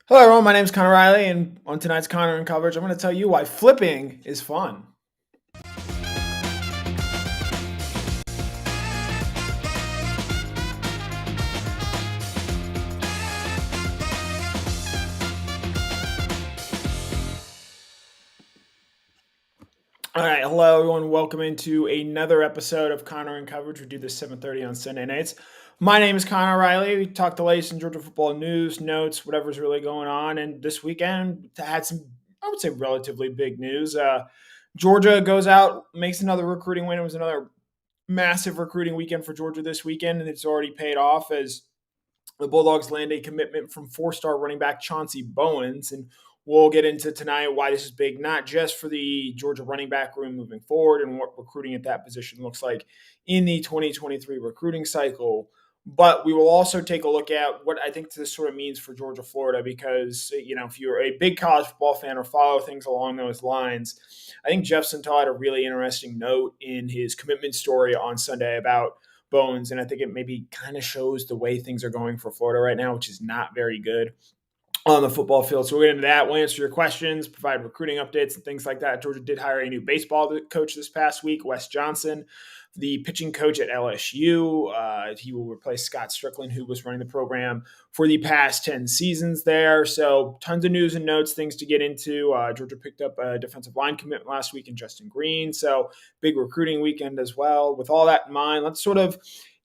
Hello, everyone. My name is Connor Riley, and on tonight's Connor in Coverage, I'm going to tell you why flipping is fun. All right, hello, everyone. Welcome into another episode of Connor in Coverage. We do this 7:30 on Sunday nights. My name is Connor Riley. We talk the latest in Georgia football news, notes, whatever's really going on. And this weekend had some, I would say, relatively big news. Georgia goes out, makes another recruiting win. It was another massive recruiting weekend for Georgia this weekend, and it's already paid off as the Bulldogs land a commitment from four-star running back Chauncey Bowens, and we'll get into tonight why this is big, not just for the Georgia running back room moving forward and what recruiting at that position looks like in the 2023 recruiting cycle, but we will also take a look at what I think this sort of means for Georgia, Florida, because, if you're a big college football fan or follow things along those lines, I think Jeff Sentell had a really interesting note in his commitment story on Sunday about Bones, and I think it maybe kind of shows the way things are going for Florida right now, which is not very good on the football field. So we'll get into that. We'll answer your questions, provide recruiting updates and things like that. Georgia did hire a new baseball coach this past week, Wes Johnson, the pitching coach at LSU. He will replace Scott Strickland, who was running the program for the past 10 seasons there. So tons of news and notes, things to get into. Georgia picked up a defensive line commitment last week in Justin Green. So big recruiting weekend as well. With all that in mind, let's sort of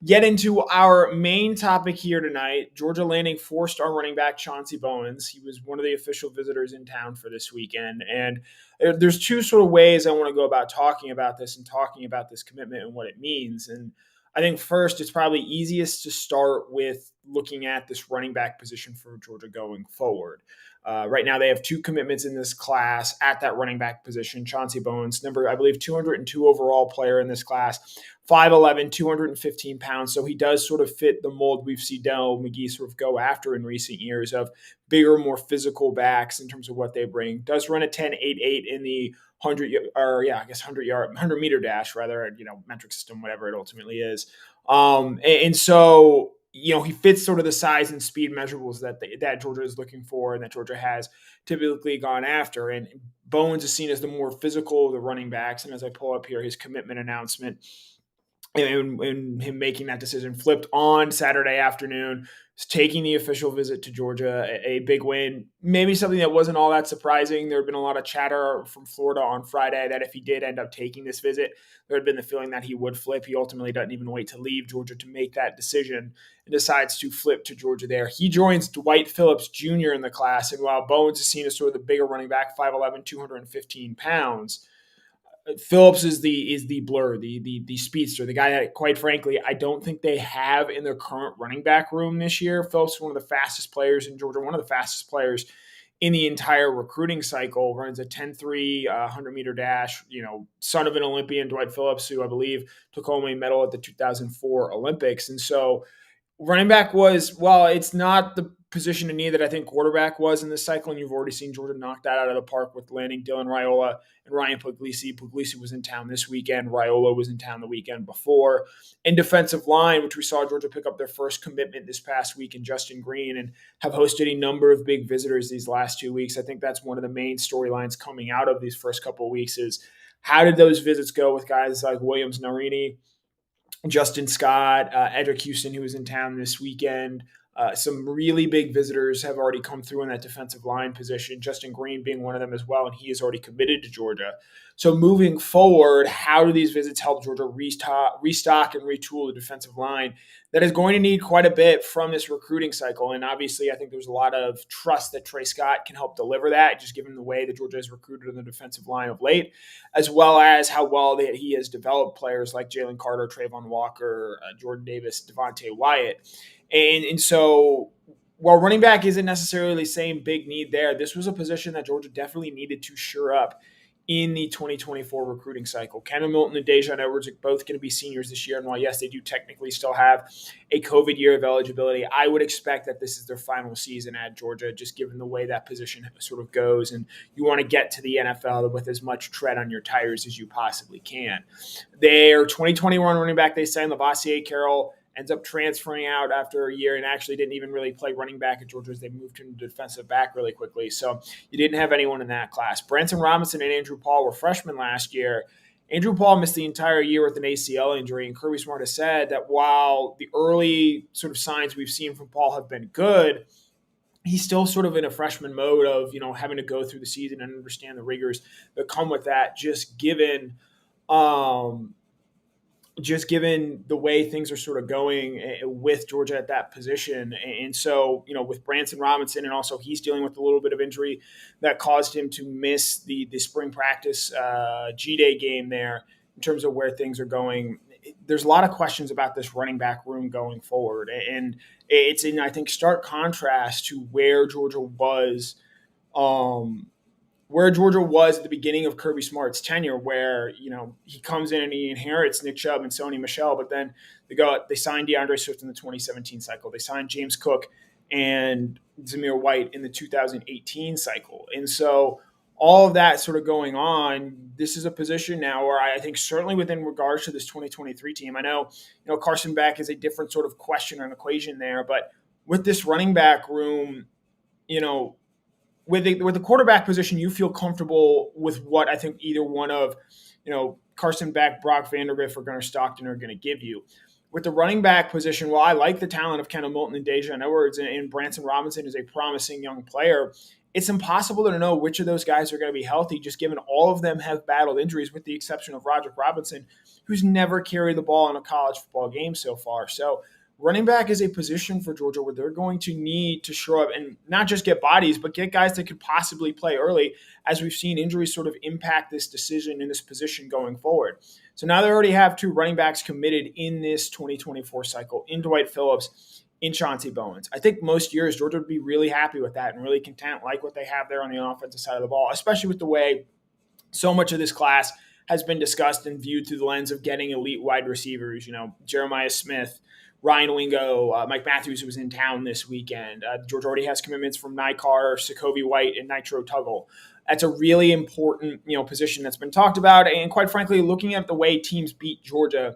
get into our main topic here tonight. Georgia landing four-star running back Chauncey Bowens. He was one of the official visitors in town for this weekend. And there's two sort of ways I want to go about talking about this and talking about this commitment and what it means. And I think first, it's probably easiest to start with looking at this running back position for Georgia going forward. Right now, they have two commitments in this class at that running back position. Chauncey Bowens, number, I believe, 202 overall player in this class, 5'11", 215 pounds. So he does sort of fit the mold we've seen Dell McGee sort of go after in recent years of bigger, more physical backs in terms of what they bring. Does run a 10.88 in the 100 meter dash, rather, metric system, whatever it ultimately is. And so, he fits sort of the size and speed measurables that Georgia is looking for and that Georgia has typically gone after. And Bowens is seen as the more physical of the running backs. And as I pull up here, his commitment announcement and him making that decision flipped on Saturday afternoon, taking the official visit to Georgia, a big win, maybe something that wasn't all that surprising. There had been a lot of chatter from Florida on Friday that if he did end up taking this visit, there had been the feeling that he would flip. He ultimately doesn't even wait to leave Georgia to make that decision and decides to flip to Georgia there. He joins Dwight Phillips Jr. in the class, and while Bowens is seen as sort of the bigger running back, 5'11", 215 pounds, Phillips is the blur, the speedster, the guy that, quite frankly, I don't think they have in their current running back room this year. Phillips is one of the fastest players in Georgia, one of the fastest players in the entire recruiting cycle, runs a 10.3 100-meter dash, son of an Olympian, Dwight Phillips, who I believe took home a medal at the 2004 Olympics. And so running back was, well, it's not the position of need that I think quarterback was in this cycle, and you've already seen Georgia knock that out of the park with landing Dylan Raiola and Ryan Puglisi. Puglisi was in town this weekend. Raiola was in town the weekend before. In defensive line, which we saw Georgia pick up their first commitment this past week in Justin Green and have hosted a number of big visitors these last 2 weeks. I think that's one of the main storylines coming out of these first couple of weeks is how did those visits go with guys like Williams Narini, Justin Scott, Edric Houston, who was in town this weekend. Some really big visitors have already come through in that defensive line position, Justin Green being one of them as well, and he is already committed to Georgia. So moving forward, how do these visits help Georgia restock and retool the defensive line that is going to need quite a bit from this recruiting cycle? And obviously, I think there's a lot of trust that Trey Scott can help deliver that, just given the way that Georgia has recruited on the defensive line of late, as well as how well he has developed players like Jalen Carter, Trayvon Walker, Jordan Davis, Devontae Wyatt. And so while running back isn't necessarily the same big need there, this was a position that Georgia definitely needed to shore up in the 2024 recruiting cycle. Kendall Milton and Dejon Edwards are both going to be seniors this year. And while, yes, they do technically still have a COVID year of eligibility, I would expect that this is their final season at Georgia, just given the way that position sort of goes. And you want to get to the NFL with as much tread on your tires as you possibly can. Their 2021 running back, they signed Lavassier Carroll ends up transferring out after a year and actually didn't even really play running back at Georgia as they moved him to defensive back really quickly. So you didn't have anyone in that class. Branson Robinson and Andrew Paul were freshmen last year. Andrew Paul missed the entire year with an ACL injury, and Kirby Smart has said that while the early sort of signs we've seen from Paul have been good, he's still sort of in a freshman mode of, having to go through the season and understand the rigors that come with that, um, just given the way things are sort of going with Georgia at that position. And so, with Branson Robinson, and also he's dealing with a little bit of injury that caused him to miss the spring practice G-Day game there in terms of where things are going. There's a lot of questions about this running back room going forward. And it's in, I think, stark contrast to where Georgia was at the beginning of Kirby Smart's tenure, where, he comes in and he inherits Nick Chubb and Sony Michel, but then they signed DeAndre Swift in the 2017 cycle. They signed James Cook and Zamir White in the 2018 cycle. And so all of that sort of going on, this is a position now where I think certainly within regards to this 2023 team, I know, Carson Beck is a different sort of question or equation there, but with this running back room, with the quarterback position, you feel comfortable with what I think either one of, Carson Beck, Brock Vandergriff, or Gunnar Stockton are going to give you. With the running back position, well, I like the talent of Kendall Milton and Dejan Edwards, and Branson Robinson is a promising young player. It's impossible to know which of those guys are going to be healthy, just given all of them have battled injuries, with the exception of Roderick Robinson, who's never carried the ball in a college football game so far. So running back is a position for Georgia where they're going to need to show up and not just get bodies, but get guys that could possibly play early, as we've seen injuries sort of impact this decision in this position going forward. So now they already have two running backs committed in this 2024 cycle, in Dwight Phillips, in Chauncey Bowens. I think most years Georgia would be really happy with that and really content, like what they have there on the offensive side of the ball, especially with the way so much of this class has been discussed and viewed through the lens of getting elite wide receivers, Jeremiah Smith, Ryan Wingo, Mike Matthews, who was in town this weekend. Georgia already has commitments from Nikar, Sokovie White, and Nitro Tuggle. That's a really important, position that's been talked about. And quite frankly, looking at the way teams beat Georgia,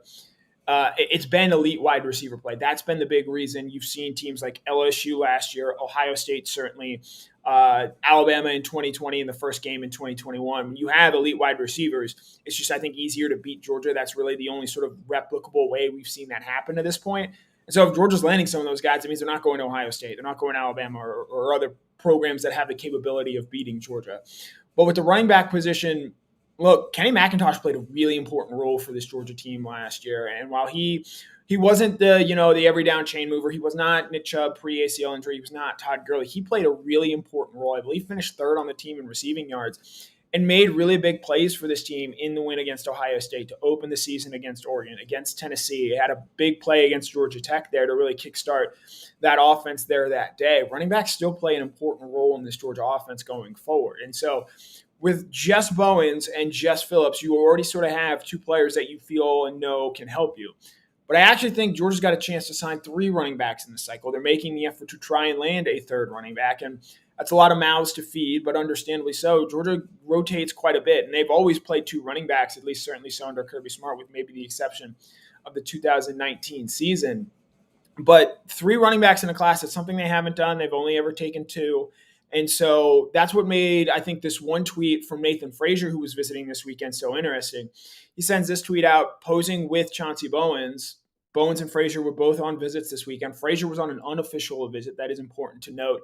it's been elite wide receiver play. That's been the big reason. You've seen teams like LSU last year, Ohio State certainly, Alabama in 2020, in the first game in 2021. When you have elite wide receivers, it's just, I think, easier to beat Georgia. That's really the only sort of replicable way we've seen that happen to this point. And so if Georgia's landing some of those guys, it means they're not going to Ohio State. They're not going to Alabama or other programs that have the capability of beating Georgia. But with the running back position, look, Kenny McIntosh played a really important role for this Georgia team last year. And while he wasn't the every down chain mover, he was not Nick Chubb pre-ACL injury, he was not Todd Gurley, he played a really important role. I believe finished third on the team in receiving yards and made really big plays for this team in the win against Ohio State to open the season against Oregon, against Tennessee. He had a big play against Georgia Tech there to really kickstart that offense there that day. Running backs still play an important role in this Georgia offense going forward. And so with just Bowens and just Phillips, you already sort of have two players that you feel and know can help you. But I actually think Georgia's got a chance to sign three running backs in the cycle. They're making the effort to try and land a third running back, and that's a lot of mouths to feed, but understandably so. Georgia rotates quite a bit, and they've always played two running backs, at least certainly so under Kirby Smart, with maybe the exception of the 2019 season. But three running backs in a class is something they haven't done. They've only ever taken two. And so that's what made, I think, this one tweet from Nathan Frazier, who was visiting this weekend, so interesting. He sends this tweet out posing with Chauncey Bowens. Bowens and Frazier were both on visits this weekend. Frazier was on an unofficial visit. That is important to note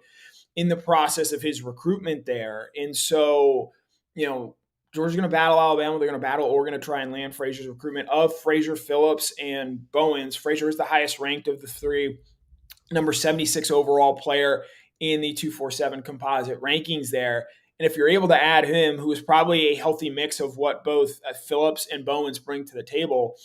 in the process of his recruitment there. And so, Georgia's going to battle Alabama. They're going to battle Oregon to try and land Frazier's recruitment. Of Frazier, Phillips, and Bowens, Frazier is the highest ranked of the three, number 76 overall player in the 247 composite rankings there. And if you're able to add him, who is probably a healthy mix of what both Phillips and Bowens bring to the table,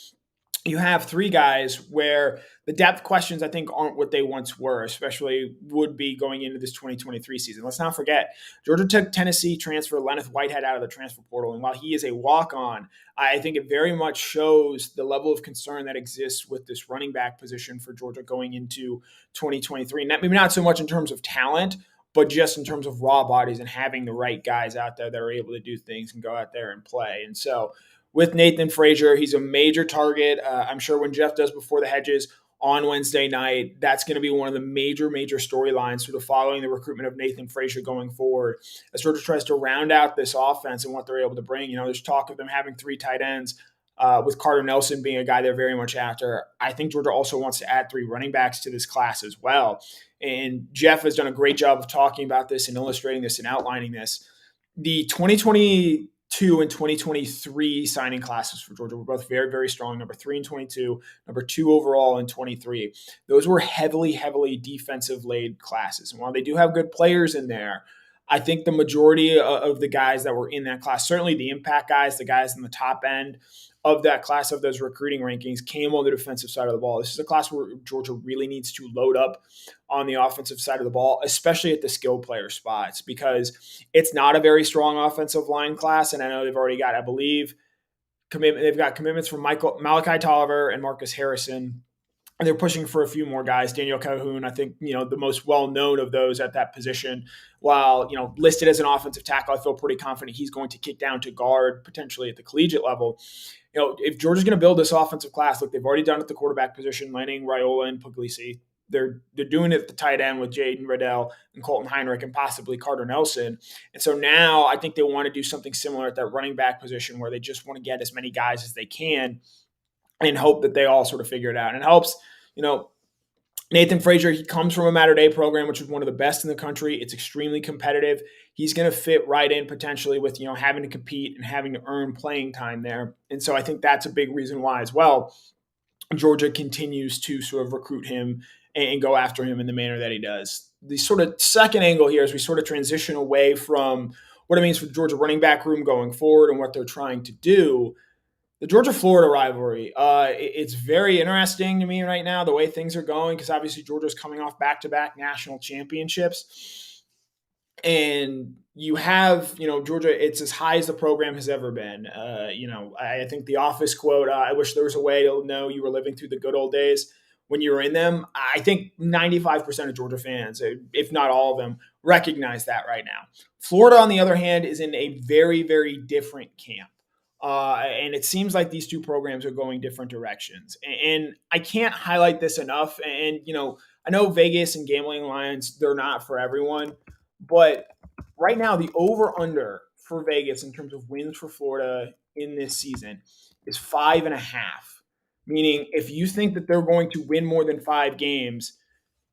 you have three guys where the depth questions, I think, aren't what they once were, especially would be going into this 2023 season. Let's not forget, Georgia took Tennessee transfer Lenneth Whitehead out of the transfer portal. And while he is a walk-on, I think it very much shows the level of concern that exists with this running back position for Georgia going into 2023. And maybe not so much in terms of talent, but just in terms of raw bodies and having the right guys out there that are able to do things and go out there and play. And so with Nathan Frazier, he's a major target. I'm sure when Jeff does Before the Hedges, on Wednesday night. That's going to be one of the major storylines sort of following the recruitment of Nathan Frazier going forward as Georgia tries to round out this offense and what they're able to bring. There's talk of them having 3 tight ends, with Carter Nelson being a guy they're very much after. I think Georgia also wants to add 3 running backs to this class as well. And Jeff has done a great job of talking about this and illustrating this and outlining this. The 2022 and 2023 signing classes for Georgia were both very, very strong. Number 3 in 22, number 2 overall in 23. Those were heavily defensive-laden classes. And while they do have good players in there, I think the majority of the guys that were in that class, certainly the impact guys, the guys in the top end of that class, of those recruiting rankings, came on the defensive side of the ball. This is a class where Georgia really needs to load up on the offensive side of the ball, especially at the skill player spots, because it's not a very strong offensive line class. And I know they've already got, I believe, they've got commitments from Malachi Tolliver and Marcus Harrison. And they're pushing for a few more guys. Daniel Calhoun, I think, the most well-known of those at that position. While, listed as an offensive tackle, I feel pretty confident he's going to kick down to guard, potentially at the collegiate level. If Georgia's going to build this offensive class, look, they've already done it at the quarterback position, landing Raiola and Puglisi. They're doing it at the tight end with Jaden Riddell and Colton Heinrich and possibly Carter Nelson. And so now I think they want to do something similar at that running back position where they just want to get as many guys as they can and hope that they all sort of figure it out. And it helps, Nathan Frazier, he comes from a Mater Dei program, which is one of the best in the country. It's extremely competitive. He's going to fit right in potentially with, having to compete and having to earn playing time there. And so I think that's a big reason why as well Georgia continues to sort of recruit him and go after him in the manner that he does. The sort of second angle here as we sort of transition away from what it means for the Georgia running back room going forward and what they're trying to do. The Georgia-Florida rivalry, it's very interesting to me right now, the way things are going, because obviously Georgia's coming off back-to-back national championships. And you have, Georgia, it's as high as the program has ever been. I think the Office quote, I wish there was a way to know you were living through the good old days when you were in them. I think 95% of Georgia fans, if not all of them, recognize that right now. Florida, on the other hand, is in a very, very different camp. And it seems like these two programs are going different directions. And I can't highlight this enough. And, I know Vegas and gambling lines, they're not for everyone. But right now, the over-under for Vegas in terms of wins for Florida in this season is 5.5. Meaning, if you think that they're going to win more than 5 games,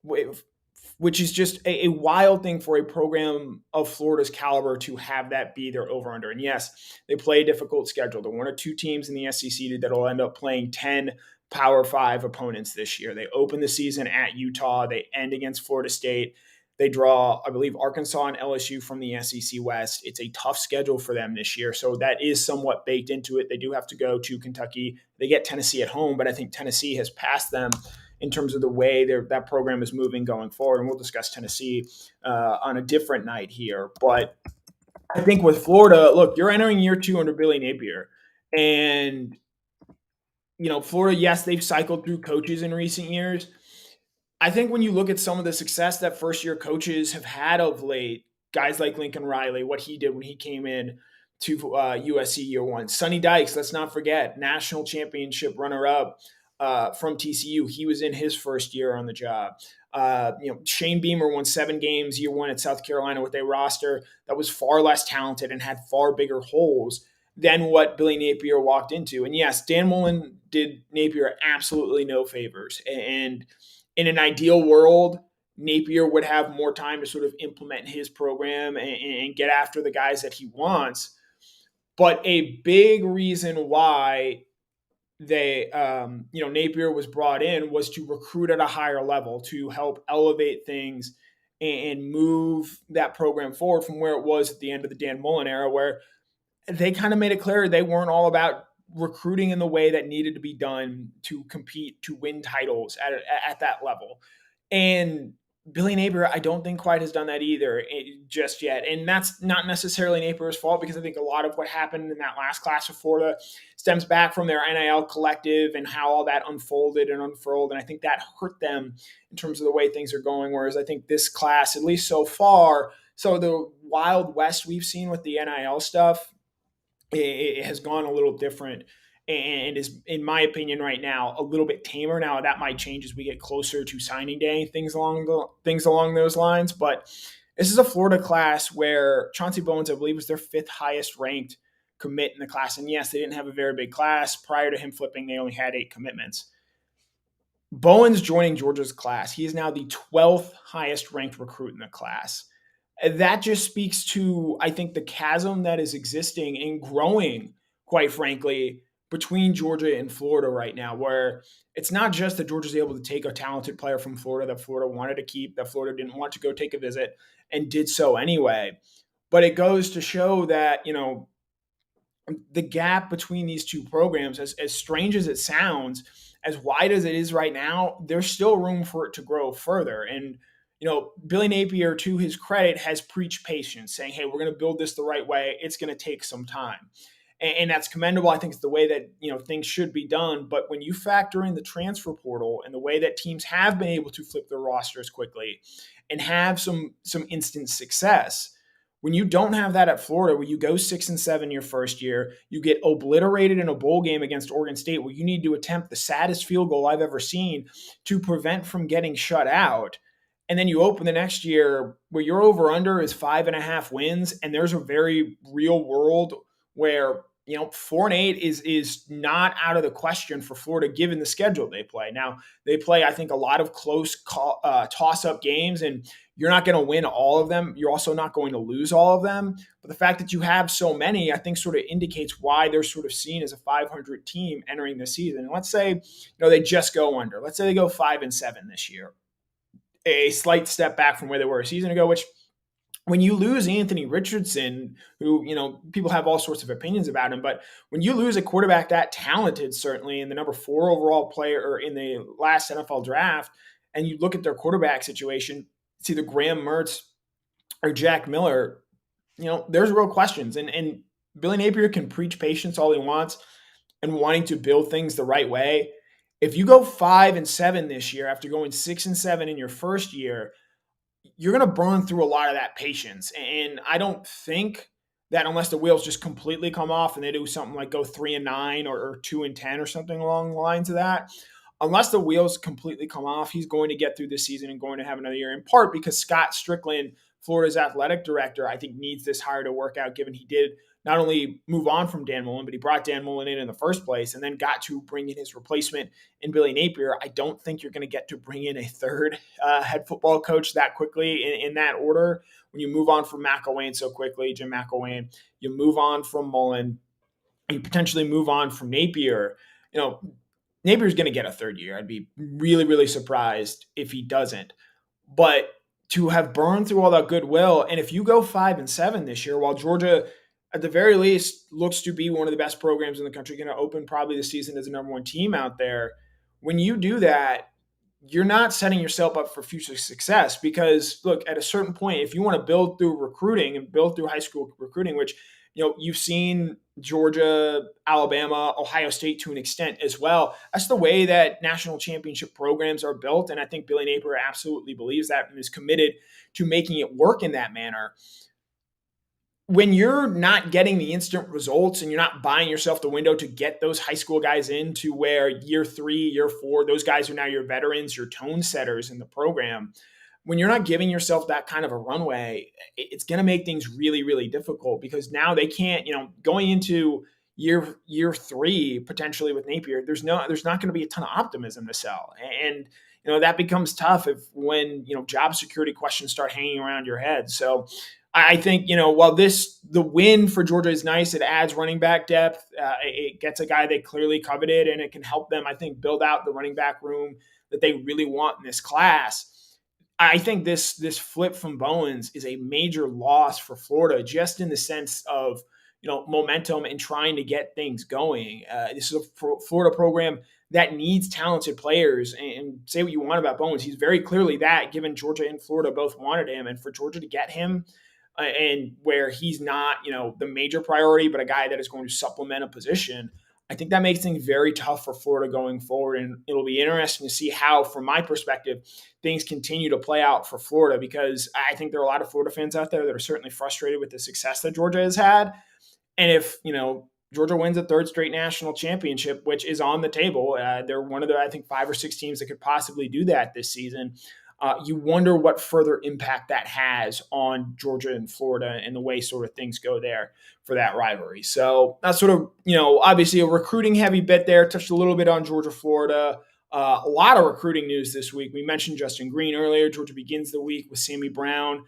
which is just a wild thing for a program of Florida's caliber to have that be their over-under. And yes, they play a difficult schedule. They're one of 2 teams in the SEC that will end up playing 10 Power 5 opponents this year. They open the season at Utah. They end against Florida State. They draw, I believe, Arkansas and LSU from the SEC West. It's a tough schedule for them this year, so that is somewhat baked into it. They do have to go to Kentucky. They get Tennessee at home, but I think Tennessee has passed them in terms of the way that program is moving going forward. And we'll discuss Tennessee on a different night here. But I think with Florida, look, you're entering year 2 under Billy Napier. And, Florida, yes, they've cycled through coaches in recent years. I think when you look at some of the success that first-year coaches have had of late, guys like Lincoln Riley, what he did when he came in to USC year 1. Sonny Dykes, let's not forget, national championship runner-up from TCU. He was in his first year on the job. Shane Beamer won 7 games year 1 at South Carolina with a roster that was far less talented and had far bigger holes than what Billy Napier walked into. And yes, Dan Mullen did Napier absolutely no favors. And in an ideal world, Napier would have more time to sort of implement his program and get after the guys that he wants. But a big reason why Napier was brought in was to recruit at a higher level, to help elevate things and move that program forward from where it was at the end of the Dan Mullen era, where they kind of made it clear they weren't all about recruiting in the way that needed to be done to compete, to win titles at that level. And Billy Napier, I don't think quite has done that either just yet. And that's not necessarily Napier's fault, because I think a lot of what happened in that last class of Florida stems back from their NIL collective and how all that unfolded and unfurled. And I think that hurt them in terms of the way things are going. Whereas I think this class, at least so far, so the Wild West we've seen with the NIL stuff, it has gone a little different. and is, in my opinion, right now a little bit tamer. Now that might change as we get closer to signing day, things along those lines. But this is a Florida class where Chauncey Bowens, I believe, was their fifth highest ranked commit in the class. And yes, they didn't have a very big class. Prior to him flipping, they only had 8 commitments. Bowens joining Georgia's class, he is now the 12th highest ranked recruit in the class. That just speaks to, I think, the chasm that is existing and growing, quite frankly, between Georgia and Florida right now, where it's not just that Georgia's able to take a talented player from Florida that Florida wanted to keep, that Florida didn't want to go take a visit and did so anyway. But it goes to show that, the gap between these two programs, as strange as it sounds, as wide as it is right now, there's still room for it to grow further. And, Billy Napier, to his credit, has preached patience, saying, hey, we're going to build this the right way. It's going to take some time. And that's commendable. I think it's the way that, things should be done. But when you factor in the transfer portal and the way that teams have been able to flip their rosters quickly and have some instant success, when you don't have that at Florida, where you go 6-7 your first year, you get obliterated in a bowl game against Oregon State, where you need to attempt the saddest field goal I've ever seen to prevent from getting shut out. And then you open the next year where your over under is 5.5 wins, and there's a very real world where 4-8 is not out of the question for Florida given the schedule they play. Now they play, I think, a lot of close toss-up games, and you're not going to win all of them. You're also not going to lose all of them. But the fact that you have so many, I think, sort of indicates why they're sort of seen as a 500 team entering the season. And let's say they just go under. Let's say they go 5-7 this year, a slight step back from where they were a season ago, which, when you lose Anthony Richardson, who, people have all sorts of opinions about him, but when you lose a quarterback that talented, certainly, and the number 4 overall player in the last NFL draft, and you look at their quarterback situation, it's either Graham Mertz or Jack Miller, there's real questions. And Billy Napier can preach patience all he wants and wanting to build things the right way. If you go 5-7 this year after going 6-7 in your first year, you're going to burn through a lot of that patience. And I don't think that, unless the wheels just completely come off and they do something like go 3-9 or 2-10 or something along the lines of that, unless the wheels completely come off, he's going to get through this season and going to have another year, in part because Scott Strickland, Florida's athletic director, I think needs this hire to work out, given he did not only move on from Dan Mullen, but he brought Dan Mullen in the first place and then got to bring in his replacement in Billy Napier. I don't think you're going to get to bring in a third head football coach that quickly in that order. When you move on from McElwain so quickly, Jim McElwain, you move on from Mullen, you potentially move on from Napier. Napier's going to get a third year. I'd be really, really surprised if he doesn't. But to have burned through all that goodwill, and if you go 5-7 this year, while Georgia, at the very least, looks to be one of the best programs in the country, going to open probably the season as the number 1 team out there, when you do that, you're not setting yourself up for future success. Because, look, at a certain point, if you want to build through recruiting and build through high school recruiting, which you've seen Georgia, Alabama, Ohio State to an extent as well. That's the way that national championship programs are built. And I think Billy Napier absolutely believes that and is committed to making it work in that manner. When you're not getting the instant results and you're not buying yourself the window to get those high school guys in to where year 3, year 4, those guys are now your veterans, your tone setters in the program, when you're not giving yourself that kind of a runway, it's going to make things really, really difficult, because now they can't, going into year 3, potentially with Napier, there's not going to be a ton of optimism to sell. And, that becomes tough when job security questions start hanging around your head. So I think, while the win for Georgia is nice, it adds running back depth. It gets a guy they clearly coveted, and it can help them, I think, build out the running back room that they really want in this class. I think this flip from Bowens is a major loss for Florida, just in the sense of momentum and trying to get things going. This is a Florida program that needs talented players. And say what you want about Bowens, he's very clearly that, given Georgia and Florida both wanted him, and for Georgia to get him, and where he's not the major priority, but a guy that is going to supplement a position, I think that makes things very tough for Florida going forward. And it'll be interesting to see how, from my perspective, things continue to play out for Florida, because I think there are a lot of Florida fans out there that are certainly frustrated with the success that Georgia has had. And if, Georgia wins a third straight national championship, which is on the table. They're one of the, I think, 5 or 6 teams that could possibly do that this season. You wonder what further impact that has on Georgia and Florida and the way sort of things go there for that rivalry. So that's sort of, obviously a recruiting heavy bit there. Touched a little bit on Georgia, Florida. A lot of recruiting news this week. We mentioned Justin Green earlier. Georgia begins the week with Sammy Brown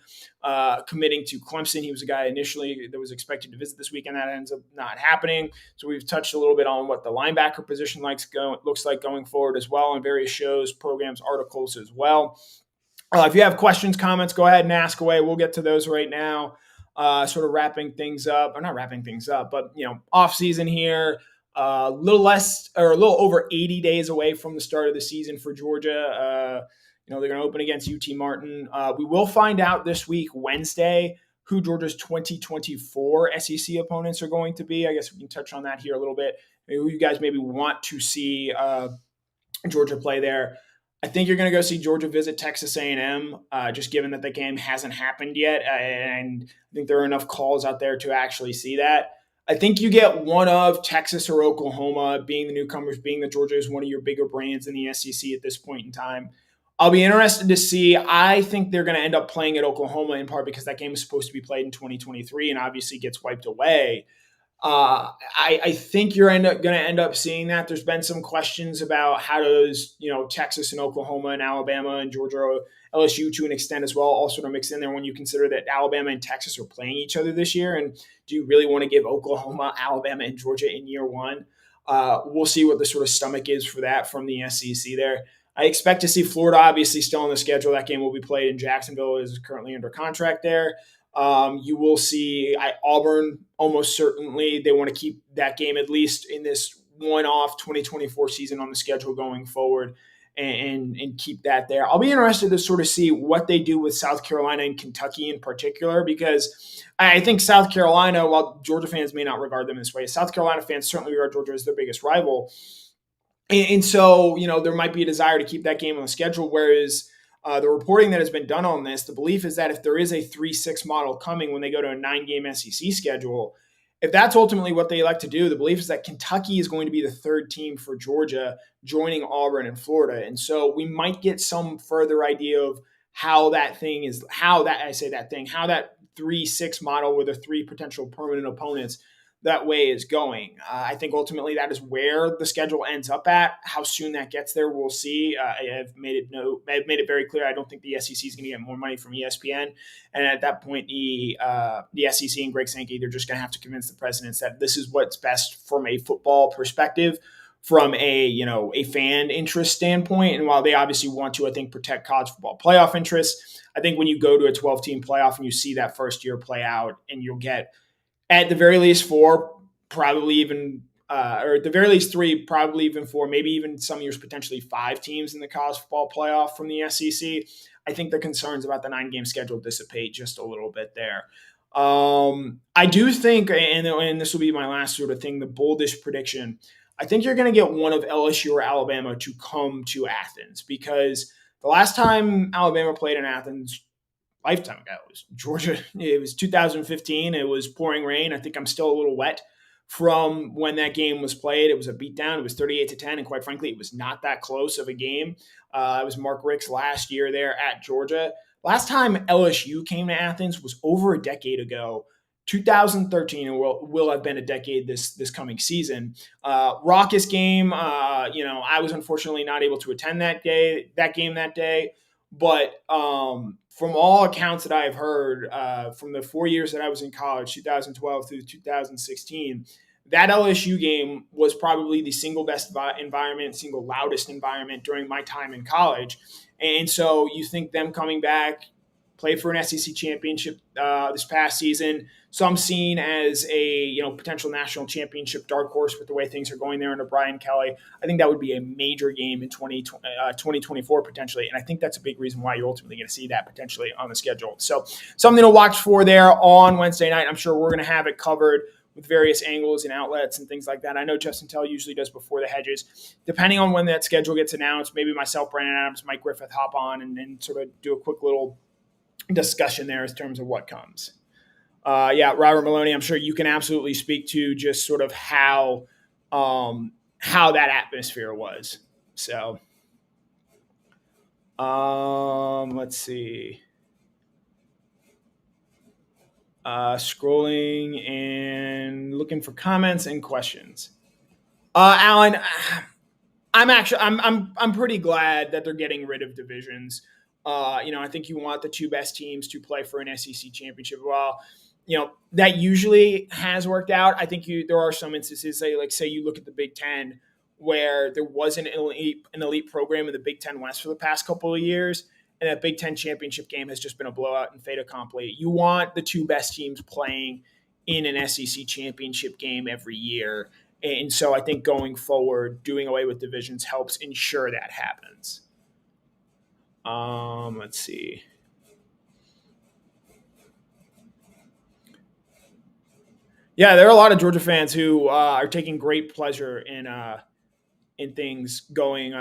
committing to Clemson. He was a guy initially that was expected to visit this week, and that ends up not happening. So we've touched a little bit on what the linebacker position looks like going forward as well on various shows, programs, articles as well. If you have questions, comments, go ahead and ask away. We'll get to those right now. Sort of wrapping things up, or not wrapping things up, but off season here. A little less or a little over 80 days away from the start of the season for Georgia. They're going to open against UT Martin. We will find out this week, Wednesday, who Georgia's 2024 SEC opponents are going to be. I guess we can touch on that here a little bit. Who you guys maybe want to see Georgia play there. I think you're going to go see Georgia visit Texas A&M, just given that the game hasn't happened yet. And I think there are enough calls out there to actually see that. I think you get one of Texas or Oklahoma being the newcomers, being that Georgia is one of your bigger brands in the SEC at this point in time. I'll be interested to see. I think they're going to end up playing at Oklahoma in part because that game is supposed to be played in 2023 and obviously gets wiped away. I think you're going to end up seeing that. There's been some questions about how does Texas and Oklahoma and Alabama and Georgia, LSU to an extent as well, all sort of mix in there when you consider that Alabama and Texas are playing each other this year. And do you really want to give Oklahoma, Alabama, and Georgia in year one? We'll see what the sort of stomach is for that from the SEC there. I expect to see Florida obviously still on the schedule. That game will be played in Jacksonville, is currently under contract there. You will see Auburn almost certainly. They want to keep that game at least in this one-off 2024 season on the schedule going forward and keep that there. I'll be interested to sort of see what they do with South Carolina and Kentucky in particular, because I think South Carolina, while Georgia fans may not regard them this way, South Carolina fans certainly regard Georgia as their biggest rival. And so, there might be a desire to keep that game on the schedule, whereas the reporting that has been done on this, the belief is that if there is a 3-6 model coming when they go to a 9-game SEC schedule, if that's ultimately what they elect to do, the belief is that Kentucky is going to be the third team for Georgia, joining Auburn and Florida. And so we might get some further idea of how that 3-6 model with the 3 potential permanent opponents, that way is going. I think ultimately that is where the schedule ends up at. How soon that gets there, we'll see. I've made it very clear. I don't think the SEC is going to get more money from ESPN, and at that point, the SEC and Greg Sankey, they're just going to have to convince the presidents that this is what's best from a football perspective, from a fan interest standpoint. And while they obviously want to, I think, protect college football playoff interests, I think when you go to a 12-team playoff and you see that first year play out, and you'll get at the very least 4, probably even, or at the very least 3, probably even 4, maybe even some years potentially 5 teams in the college football playoff from the SEC. I think the concerns about the 9-game schedule dissipate just a little bit there. I do think, and this will be my last sort of thing, the boldish prediction, I think you're going to get one of LSU or Alabama to come to Athens, because the last time Alabama played in Athens, lifetime ago, it was Georgia. It was 2015. It was pouring rain. I think I'm still a little wet from when that game was played. It was a beatdown. It was 38-10, and quite frankly, it was not that close of a game. It was Mark Richt's last year there at Georgia. Last time LSU came to Athens was over a decade ago, 2013, and will have been a decade this coming season. Raucous game. I was unfortunately not able to attend that game that day, but from all accounts that I've heard from the 4 years that I was in college, 2012 through 2016, that LSU game was probably the single best environment, single loudest environment during my time in college. And so you think them coming back, play for an SEC championship this past season, some seen as a potential national championship dark horse with the way things are going there under Brian Kelly. I think that would be a major game in 2024 potentially, and I think that's a big reason why you're ultimately going to see that potentially on the schedule. So something to watch for there on Wednesday night. I'm sure we're going to have it covered with various angles and outlets and things like that. I know Justin Tell usually does Before the Hedges. Depending on when that schedule gets announced, maybe myself, Brandon Adams, Mike Griffith hop on and sort of do a quick little discussion there in terms of what comes. Yeah, Robert Maloney, I'm sure you can absolutely speak to just sort of how that atmosphere was. So, let's see. Scrolling and looking for comments and questions. Alan, I'm pretty glad that they're getting rid of divisions. I think you want the two best teams to play for an SEC championship. Well, that usually has worked out. I think there are some instances, say you look at the Big Ten, where there wasn't an elite program in the Big Ten West for the past couple of years, and that Big Ten championship game has just been a blowout and fait accompli. You want the two best teams playing in an SEC championship game every year. And so I think going forward, doing away with divisions helps ensure that happens. Let's see. Yeah, there are a lot of Georgia fans who are taking great pleasure in things going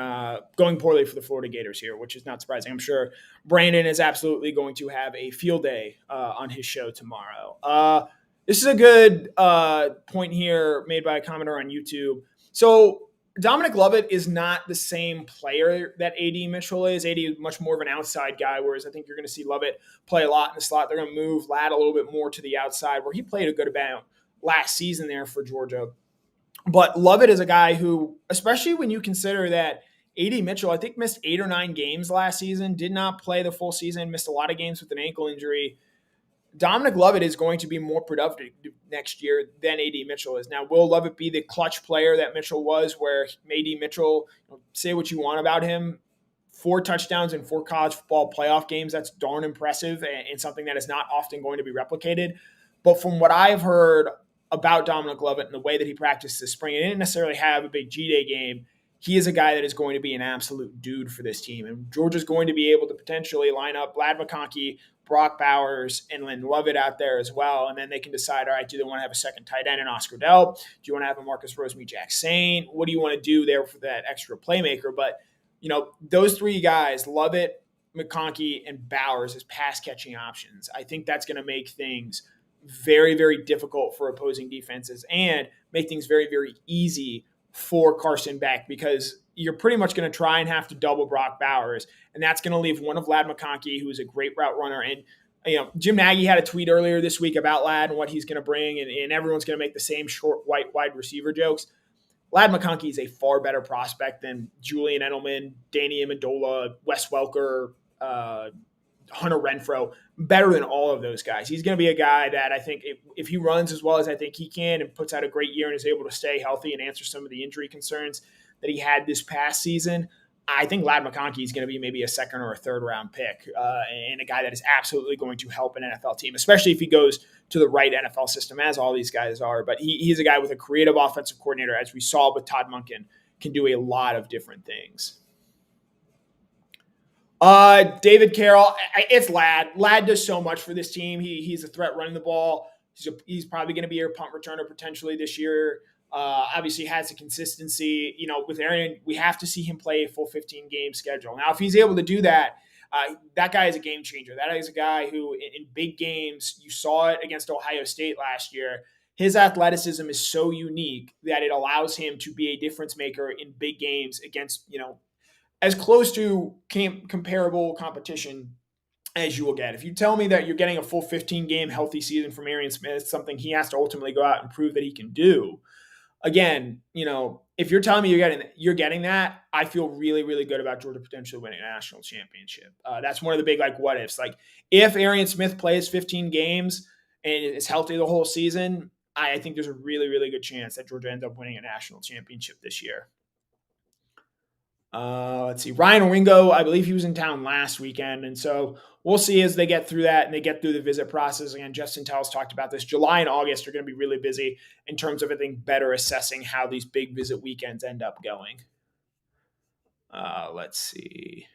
poorly for the Florida Gators here, which is not surprising. I'm sure Brandon is absolutely going to have a field day on his show tomorrow. This is a good point here made by a commenter on YouTube. So Dominic Lovett is not the same player that AD Mitchell is. AD is much more of an outside guy, whereas I think you're going to see Lovett play a lot in the slot. They're going to move Ladd a little bit more to the outside, where he played a good amount last season there for Georgia. But Lovett is a guy who, especially when you consider that AD Mitchell, I think, missed 8 or 9 games last season, did not play the full season, missed a lot of games with an ankle injury. Dominic Lovett is going to be more productive next year than AD Mitchell is. Now, will Lovett be the clutch player that Mitchell was, where AD Mitchell, say what you want about him, 4 touchdowns in 4 college football playoff games, that's darn impressive and something that is not often going to be replicated. But from what I've heard about Dominic Lovett and the way that he practiced this spring, and didn't necessarily have a big G-Day game, he is a guy that is going to be an absolute dude for this team. And Georgia's going to be able to potentially line up Ladd McConkey, Brock Bowers, and Lynn Lovett out there as well. And then they can decide, all right, do they want to have a second tight end in Oscar Dell? Do you want to have a Marcus Rosemy-Jack Saint? What do you want to do there for that extra playmaker? But, those 3 guys, Lovett, McConkey, and Bowers, as pass-catching options, I think that's going to make things very, very difficult for opposing defenses and make things very, very easy for Carson Beck, because you're pretty much going to try and have to double Brock Bowers, and that's going to leave one of Ladd McConkey, who is a great route runner. And Jim Nagy had a tweet earlier this week about Ladd and what he's going to bring, and everyone's going to make the same short, white, wide receiver jokes. Ladd McConkey is a far better prospect than Julian Edelman, Danny Amendola, Wes Welker, Hunter Renfrow, better than all of those guys. He's going to be a guy that I think if he runs as well as I think he can and puts out a great year and is able to stay healthy and answer some of the injury concerns that he had this past season, I think Ladd McConkey is going to be maybe a second or a third round pick and a guy that is absolutely going to help an NFL team, especially if he goes to the right NFL system, as all these guys are. But he's a guy with a creative offensive coordinator, as we saw with Todd Monken, can do a lot of different things. David Carroll, it's Ladd. Ladd does so much for this team. He's a threat running the ball. He's probably going to be your punt returner potentially this year. Obviously has the consistency. With Arian, we have to see him play a full 15-game schedule. Now, if he's able to do that, that guy is a game changer. That is a guy who, in big games, you saw it against Ohio State last year. His athleticism is so unique that it allows him to be a difference maker in big games against, as close to comparable competition as you will get. If you tell me that you're getting a full 15-game healthy season from Arian Smith, something he has to ultimately go out and prove that he can do. Again, if you're telling me you're getting that, I feel really, really good about Georgia potentially winning a national championship. That's one of the big what ifs. If Arian Smith plays 15 games and is healthy the whole season, I think there's a really, really good chance that Georgia ends up winning a national championship this year. Let's see. Ryan Wingo, I believe he was in town last weekend. And so we'll see as they get through that and they get through the visit process. Again, Justin Tell's talked about this. July and August are going to be really busy in terms of, I think, better assessing how these big visit weekends end up going. Let's see.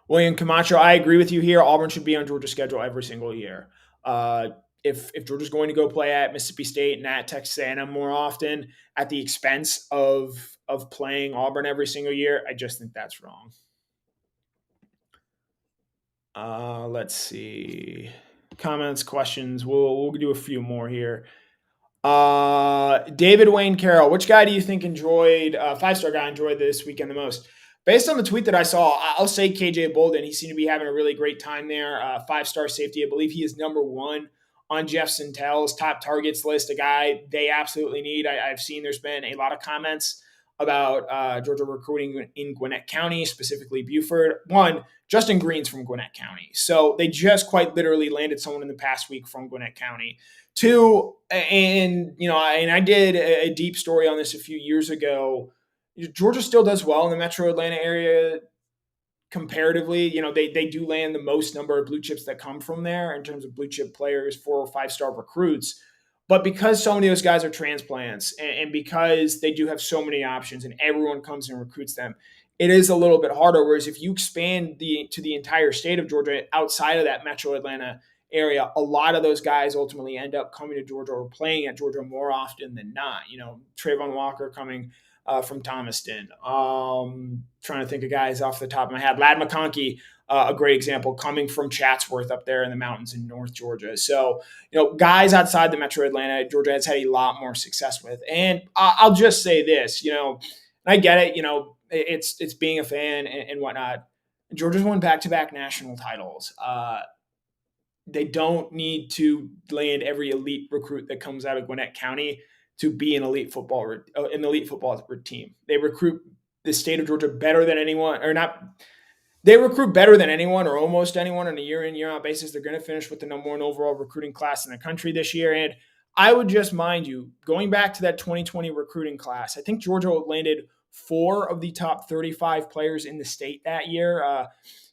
William Camacho, I agree with you here. Auburn should be on Georgia's schedule every single year. If Georgia's going to go play at Mississippi State and at Texas A&M more often at the expense of playing Auburn every single year, I just think that's wrong. Let's see. comments, questions. We'll do a few more here. David Wayne Carroll, which guy do you think enjoyed, five-star guy enjoyed this weekend the most? Based on the tweet that I saw, I'll say KJ Bolden. He seemed to be having a really great time there. Five-star safety. I believe he is number one on Jeff Sentell's top targets list, a guy they absolutely need. I've seen there's been a lot of comments about Georgia recruiting in Gwinnett County, specifically Buford. One, Justin Green's from Gwinnett County. So they just quite literally landed someone in the past week from Gwinnett County. Two, and I did a deep story on this a few years ago. Georgia still does well in the Metro Atlanta area comparatively. They do land the most number of blue chips that come from there in terms of blue chip players, 4 or 5-star recruits. But because so many of those guys are transplants and because they do have so many options and everyone comes and recruits them, it is a little bit harder. Whereas if you expand to the entire state of Georgia outside of that Metro Atlanta area, a lot of those guys ultimately end up coming to Georgia or playing at Georgia more often than not. Trayvon Walker coming from Thomaston. Trying to think of guys off the top of my head. Lad McConkey, a great example, coming from Chatsworth up there in the mountains in North Georgia. So, guys outside the Metro Atlanta, Georgia has had a lot more success with. And I'll just say this, I get it, it's being a fan and whatnot. Georgia's won back-to-back national titles. They don't need to land every elite recruit that comes out of Gwinnett County to be an elite football team. They recruit the state of Georgia better than anyone, or not. They recruit better than anyone or almost anyone on a year in, year out basis. They're going to finish with the number one overall recruiting class in the country this year. And I would just mind you, going back to that 2020 recruiting class, I think Georgia landed 4 of the top 35 players in the state that year.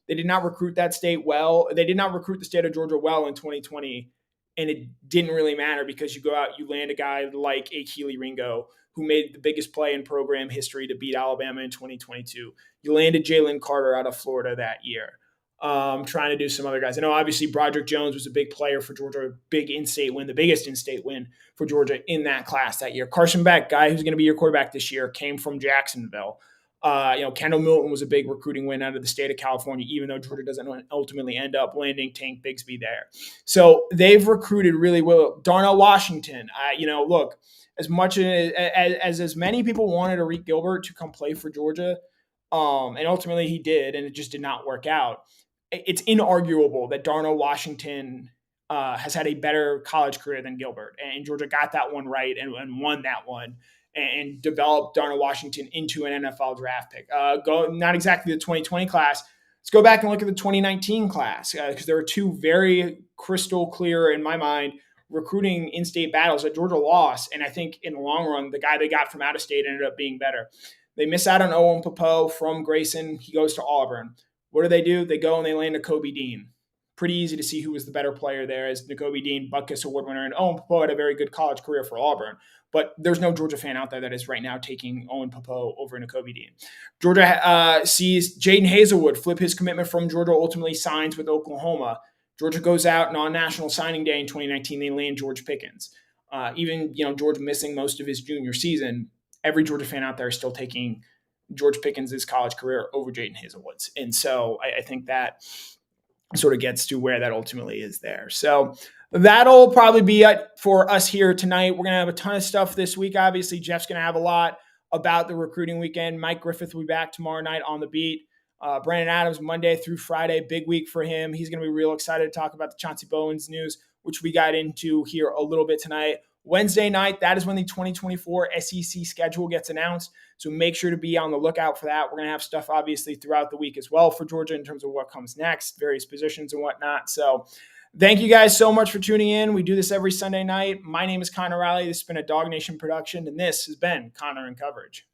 They did not recruit that state well. They did not recruit the state of Georgia well in 2020. And it didn't really matter because you go out, you land a guy like a Keely Ringo, who made the biggest play in program history to beat Alabama in 2022. You landed Jalen Carter out of Florida that year. Trying to do some other guys. I know obviously Broderick Jones was a big player for Georgia, big in-state win, the biggest in-state win for Georgia in that class that year. Carson Beck, guy who's going to be your quarterback this year, came from Jacksonville. Kendall Milton was a big recruiting win out of the state of California, even though Georgia doesn't ultimately end up landing Tank Bigsby there. So they've recruited really well. Darnell Washington, look, as much as many people wanted Arik Gilbert to come play for Georgia, and ultimately he did, and it just did not work out. It's inarguable that Darnell Washington has had a better college career than Gilbert, and Georgia got that one right and won that one and developed Darnell Washington into an NFL draft pick. Not exactly the 2020 class. Let's go back and look at the 2019 class because there are 2 very crystal clear, in my mind, recruiting in-state battles that Georgia lost. And I think in the long run, the guy they got from out of state ended up being better. They miss out on Owen Popo from Grayson. He goes to Auburn. What do? They go and they land Nakobe Dean. Pretty easy to see who was the better player there as Nakobe Dean, Butkus Award winner, and Owen Popo had a very good college career for Auburn. But there's no Georgia fan out there that is right now taking Owen Popo over Nakobe Dean. Georgia sees Jaden Hazelwood flip his commitment from Georgia, ultimately signs with Oklahoma. Georgia goes out and on National Signing Day in 2019, they land George Pickens. Even George missing most of his junior season, every Georgia fan out there is still taking George Pickens' college career over Jaden Hazelwood's. And so I think that sort of gets to where that ultimately is there. So that'll probably be it for us here tonight. We're going to have a ton of stuff this week. Obviously, Jeff's going to have a lot about the recruiting weekend. Mike Griffith will be back tomorrow night on the beat. Brandon Adams, Monday through Friday, big week for him. He's going to be real excited to talk about the Chauncey Bowens news, which we got into here a little bit tonight. Wednesday night, that is when the 2024 SEC schedule gets announced. So make sure to be on the lookout for that. We're going to have stuff obviously throughout the week as well for Georgia in terms of what comes next, various positions and whatnot. So thank you guys so much for tuning in. We do this every Sunday night. My name is Connor Riley. This has been a DawgNation production, and this has been Connor in Coverage.